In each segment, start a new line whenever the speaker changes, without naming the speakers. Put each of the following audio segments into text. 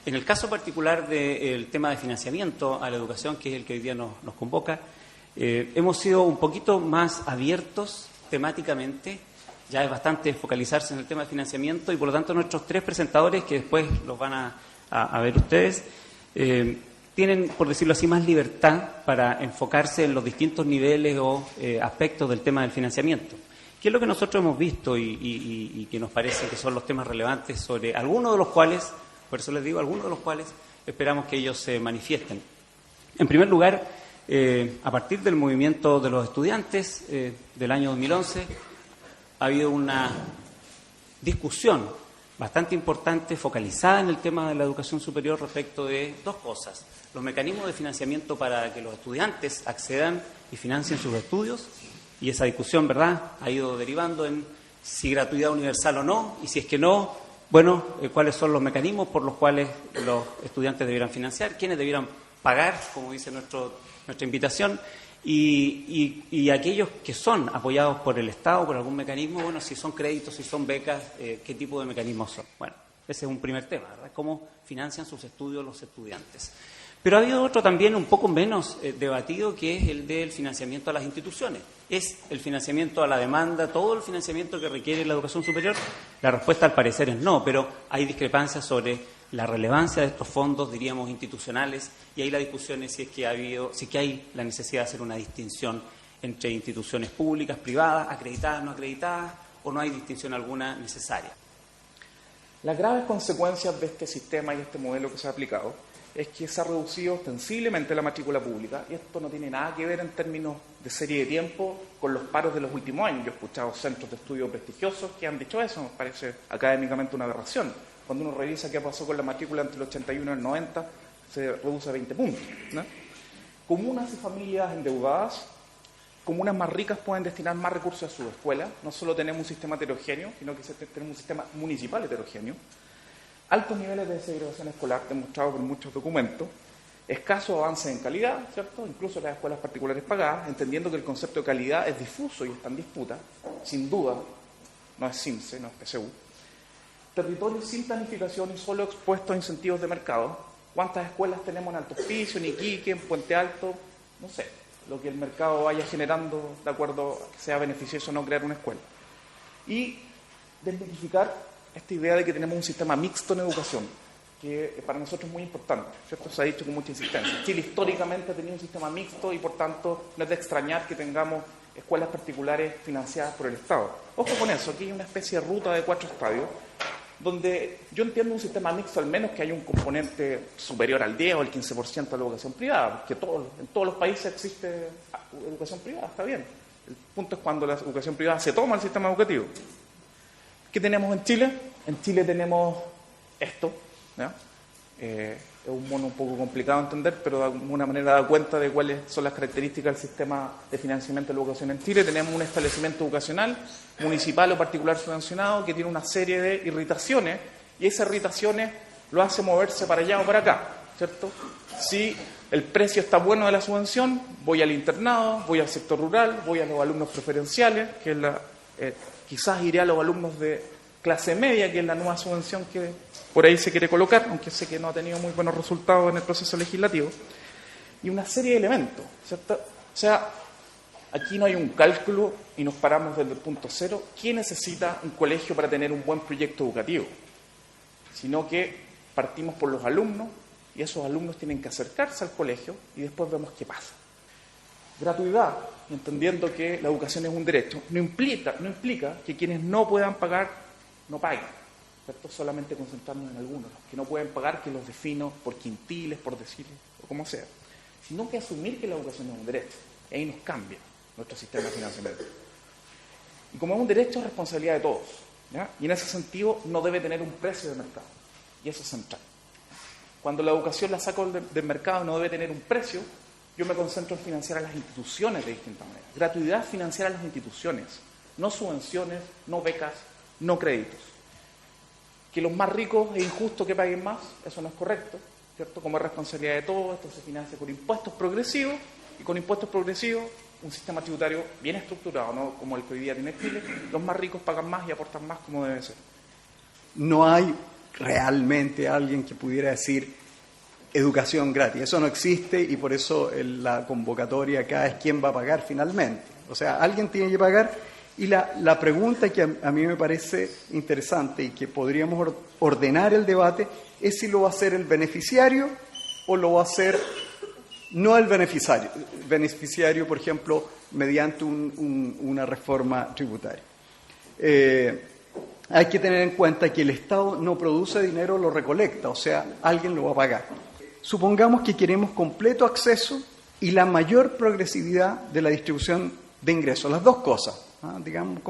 En el caso particular del tema de financiamiento a la educación, que es el que hoy día nos convoca, hemos sido un poquito más abiertos temáticamente. Ya es bastante focalizarse en el tema de financiamiento y, por lo tanto, nuestros tres presentadores, que después los van a ver ustedes, tienen, por decirlo así, más libertad para enfocarse en los distintos niveles o aspectos del tema del financiamiento. ¿Qué es lo que nosotros hemos visto y que nos parece que son los temas relevantes, sobre algunos de los cuales, por eso les digo, algunos de los cuales esperamos que ellos se manifiesten? En primer lugar, a partir del movimiento de los estudiantes del año 2011, ha habido una discusión bastante importante focalizada en el tema de la educación superior respecto de dos cosas: los mecanismos de financiamiento para que los estudiantes accedan y financien sus estudios, y esa discusión, ¿verdad?, ha ido derivando en si gratuidad universal o no, y si es que no, bueno, cuáles son los mecanismos por los cuales los estudiantes debieran financiar, quiénes debieran pagar, como dice nuestra invitación, y aquellos que son apoyados por el Estado, por algún mecanismo, bueno, si son créditos, si son becas, qué tipo de mecanismos son. Bueno, ese es un primer tema, ¿verdad?, cómo financian sus estudios los estudiantes. Pero ha habido otro también un poco menos debatido, que es el del financiamiento a las instituciones. ¿Es el financiamiento a la demanda todo el financiamiento que requiere la educación superior? La respuesta, al parecer, es no, pero hay discrepancias sobre la relevancia de estos fondos, diríamos, institucionales, y ahí la discusión es si es que hay la necesidad de hacer una distinción entre instituciones públicas, privadas, acreditadas, no acreditadas, o no hay distinción alguna necesaria.
Las graves consecuencias de este sistema y este modelo que se ha aplicado es que se ha reducido ostensiblemente la matrícula pública, y esto no tiene nada que ver en términos de serie de tiempo con los paros de los últimos años. Yo he escuchado centros de estudio prestigiosos que han dicho eso, me parece académicamente una aberración. Cuando uno revisa qué pasó con la matrícula entre el 81 y el 90, se reduce a 20 puntos, ¿no? Comunas y familias endeudadas, comunas más ricas pueden destinar más recursos a sus escuelas. No solo tenemos un sistema heterogéneo, sino que tenemos un sistema municipal heterogéneo. Altos niveles de segregación escolar demostrados por muchos documentos, escaso avance en calidad, ¿cierto?, incluso en las escuelas particulares pagadas, entendiendo que el concepto de calidad es difuso y está en disputa, sin duda, no es CIMSE, no es PSU. Territorios sin planificación y solo expuestos a incentivos de mercado. ¿Cuántas escuelas tenemos en Alto Hospicio, en Iquique, en Puente Alto? No sé, lo que el mercado vaya generando de acuerdo a que sea beneficioso o no crear una escuela. Y desmitificar esta idea de que tenemos un sistema mixto en educación, que para nosotros es muy importante, ¿cierto? Se ha dicho con mucha insistencia. Chile históricamente ha tenido un sistema mixto y, por tanto, no es de extrañar que tengamos escuelas particulares financiadas por el Estado. Ojo con eso, aquí hay una especie de ruta de 4 estadios, donde yo entiendo un sistema mixto al menos que hay un componente superior al 10 o al 15% de la educación privada, porque en todos los países existe educación privada, está bien. El punto es cuando la educación privada se toma el sistema educativo. ¿Qué tenemos en Chile? En Chile tenemos esto, ¿ya? Es un mono un poco complicado de entender, pero de alguna manera da cuenta de cuáles son las características del sistema de financiamiento de la educación en Chile. Tenemos un establecimiento educacional, municipal o particular subvencionado, que tiene una serie de irritaciones, y esas irritaciones lo hace moverse para allá o para acá, ¿cierto? Si el precio está bueno de la subvención, voy al internado, voy al sector rural, voy a los alumnos preferenciales, que es quizás iré a los alumnos de clase media, que es la nueva subvención que por ahí se quiere colocar, aunque sé que no ha tenido muy buenos resultados en el proceso legislativo, y una serie de elementos, ¿cierto? O sea, aquí no hay un cálculo y nos paramos desde el punto cero. ¿Quién necesita un colegio para tener un buen proyecto educativo? Sino que partimos por los alumnos, y esos alumnos tienen que acercarse al colegio y después vemos qué pasa. Gratuidad, entendiendo que la educación es un derecho, no implica que quienes no puedan pagar, no paguen, ¿cierto? Solamente concentrarnos en algunos, los que no pueden pagar, que los defino por quintiles, por deciles, o como sea. Sino que asumir que la educación es un derecho, y ahí nos cambia nuestro sistema de financiamiento. Y como es un derecho, es responsabilidad de todos, ¿ya? Y en ese sentido no debe tener un precio de mercado, y eso es central. Cuando la educación la saco del mercado, no debe tener un precio. Yo me concentro en financiar a las instituciones de distintas maneras. Gratuidad, financiar a las instituciones, no subvenciones, no becas, no créditos. Que los más ricos es injusto que paguen más, eso no es correcto, ¿cierto? Como es responsabilidad de todos, esto se financia con impuestos progresivos, y con impuestos progresivos, un sistema tributario bien estructurado, no como el que hoy día tiene Chile, los más ricos pagan más y aportan más como debe ser.
No hay realmente alguien que pudiera decir educación gratis. Eso no existe y por eso la convocatoria acá es quién va a pagar finalmente. O sea, alguien tiene que pagar y la pregunta que a mí me parece interesante y que podríamos ordenar el debate es si lo va a hacer el beneficiario o lo va a hacer no el beneficiario, por ejemplo, mediante una reforma tributaria. Hay que tener en cuenta que el Estado no produce dinero, lo recolecta, o sea, alguien lo va a pagar. Supongamos que queremos completo acceso y la mayor progresividad de la distribución de ingresos, las dos cosas. Digamos,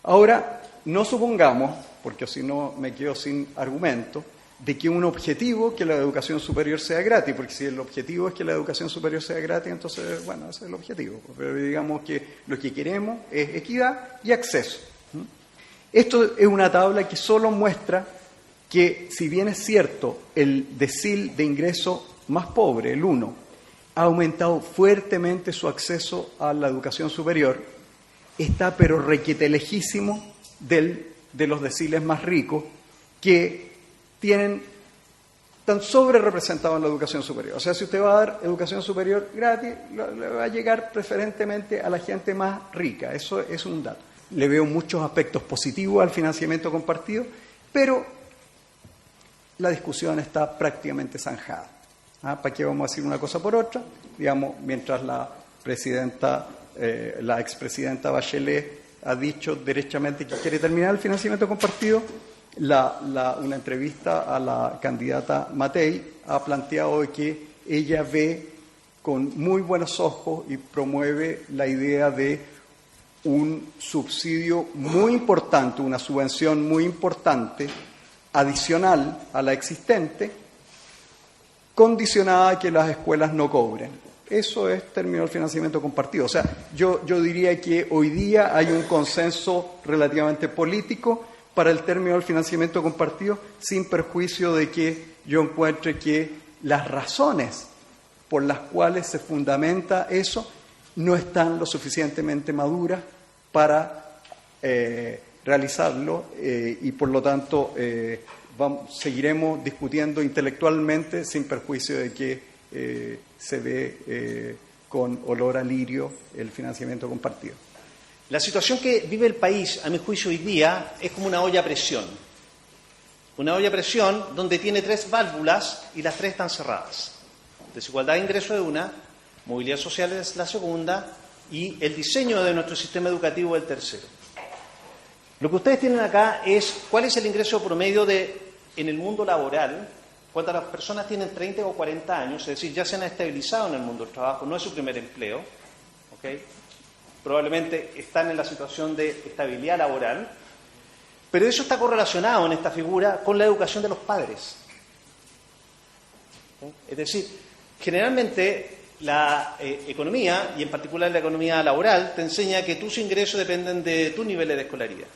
ahora, no supongamos, porque si no me quedo sin argumento, de que un objetivo que la educación superior sea gratis, porque si el objetivo es que la educación superior sea gratis, entonces, bueno, ese es el objetivo. Pero digamos que lo que queremos es equidad y acceso. Esto es una tabla que solo muestra que, si bien es cierto, el decil de ingreso más pobre, el 1, ha aumentado fuertemente su acceso a la educación superior, está pero requete lejísimo de los deciles más ricos que están sobre representados en la educación superior. O sea, si usted va a dar educación superior gratis, le va a llegar preferentemente a la gente más rica. Eso es un dato. Le veo muchos aspectos positivos al financiamiento compartido, pero la discusión está prácticamente zanjada. ¿Para qué vamos a decir una cosa por otra? Digamos, mientras la expresidenta Bachelet ha dicho derechamente que quiere terminar el financiamiento compartido, una entrevista a la candidata Matei ha planteado que ella ve con muy buenos ojos y promueve la idea de un subsidio muy importante, una subvención muy importante, adicional a la existente, condicionada a que las escuelas no cobren. Eso es término del financiamiento compartido. O sea, yo diría que hoy día hay un consenso relativamente político para el término del financiamiento compartido, sin perjuicio de que yo encuentre que las razones por las cuales se fundamenta eso no están lo suficientemente maduras para realizarlo y por lo tanto seguiremos discutiendo intelectualmente sin perjuicio de que se ve con olor a lirio el financiamiento compartido.
La situación que vive el país, a mi juicio, hoy día es como una olla a presión. Una olla a presión donde tiene 3 válvulas y las 3 están cerradas. Desigualdad de ingreso es una, movilidad social es la segunda y el diseño de nuestro sistema educativo es el tercero. Lo que ustedes tienen acá es cuál es el ingreso promedio en el mundo laboral cuando las personas tienen 30 o 40 años, es decir, ya se han estabilizado en el mundo del trabajo, no es su primer empleo, ¿ok? Probablemente están en la situación de estabilidad laboral, pero eso está correlacionado en esta figura con la educación de los padres. ¿Okay? Es decir, generalmente la economía, y en particular la economía laboral, te enseña que tus ingresos dependen de tu nivel de escolaridad.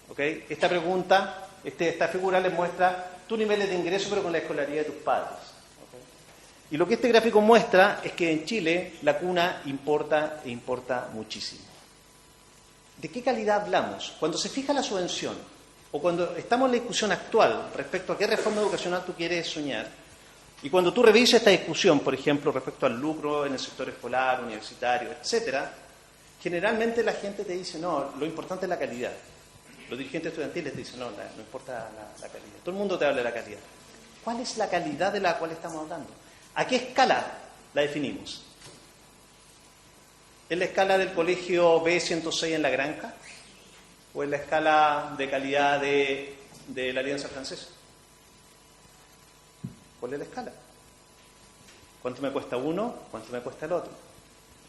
¿Okay? Esta pregunta, esta figura les muestra tu nivel de ingreso, pero con la escolaridad de tus padres. ¿Okay? Y lo que este gráfico muestra es que en Chile la cuna importa e importa muchísimo. ¿De qué calidad hablamos? Cuando se fija la subvención, o cuando estamos en la discusión actual respecto a qué reforma educacional tú quieres soñar, y cuando tú revisas esta discusión, por ejemplo, respecto al lucro en el sector escolar, universitario, etcétera, generalmente la gente te dice, no, lo importante es la calidad. Los dirigentes estudiantiles te dicen, no importa la calidad. Todo el mundo te habla de la calidad. ¿Cuál es la calidad de la cual estamos hablando? ¿A qué escala la definimos? ¿Es la escala del colegio B106 en La Granja? ¿O es la escala de calidad de la Alianza Francesa? ¿Cuál es la escala? ¿Cuánto me cuesta uno? ¿Cuánto me cuesta el otro?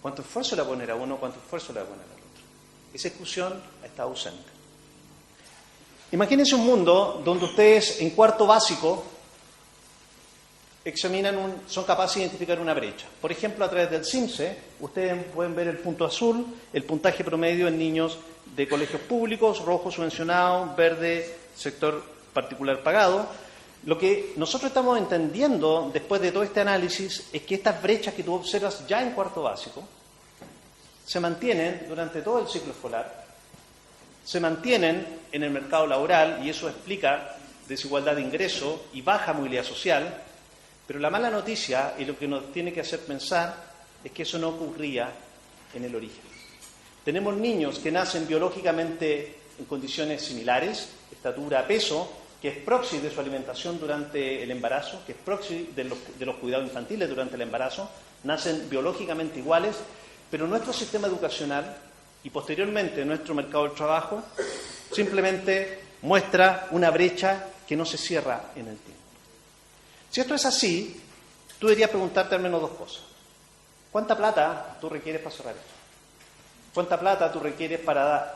¿Cuánto esfuerzo le va a poner a uno? ¿Cuánto esfuerzo le va a poner al otro? Esa discusión está ausente. Imagínense un mundo donde ustedes en cuarto básico son capaces de identificar una brecha. Por ejemplo, a través del CIMSE, ustedes pueden ver el punto azul, el puntaje promedio en niños de colegios públicos, rojo subvencionado, verde sector particular pagado. Lo que nosotros estamos entendiendo después de todo este análisis es que estas brechas que tú observas ya en cuarto básico se mantienen durante todo el ciclo escolar, se mantienen en el mercado laboral y eso explica desigualdad de ingreso y baja movilidad social, pero la mala noticia y lo que nos tiene que hacer pensar es que eso no ocurría en el origen. Tenemos niños que nacen biológicamente en condiciones similares, estatura, peso, que es proxy de su alimentación durante el embarazo, que es proxy de los cuidados infantiles durante el embarazo, nacen biológicamente iguales, pero nuestro sistema educacional y posteriormente nuestro mercado del trabajo simplemente muestra una brecha que no se cierra en el tiempo. Si esto es así, tú deberías preguntarte al menos dos cosas. ¿Cuánta plata tú requieres para cerrar esto? ¿Cuánta plata tú requieres para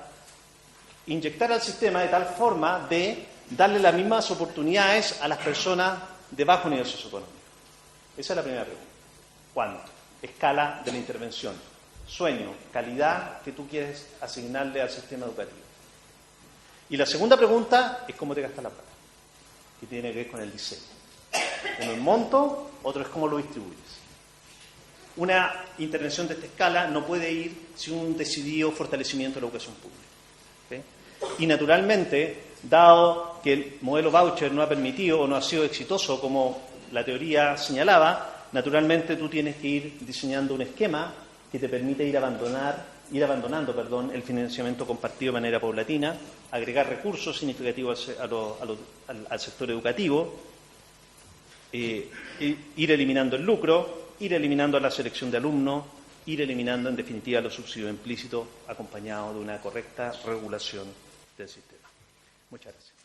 inyectar al sistema de tal forma de darle las mismas oportunidades a las personas de bajo nivel socioeconómico? Esa es la primera pregunta. ¿Cuánto? Escala de la intervención. Sueño, calidad que tú quieres asignarle al sistema educativo. Y la segunda pregunta es cómo te gastas la plata, que tiene que ver con el diseño. Uno es monto, otro es cómo lo distribuyes. Una intervención de esta escala no puede ir sin un decidido fortalecimiento de la educación pública. ¿Sí? Y naturalmente, dado que el modelo voucher no ha permitido o no ha sido exitoso como la teoría señalaba, naturalmente tú tienes que ir diseñando un esquema que te permite ir abandonando el financiamiento compartido de manera paulatina, agregar recursos significativos al sector educativo, ir eliminando el lucro, ir eliminando la selección de alumnos, ir eliminando en definitiva los subsidios implícitos acompañados de una correcta regulación del sistema. Muchas gracias.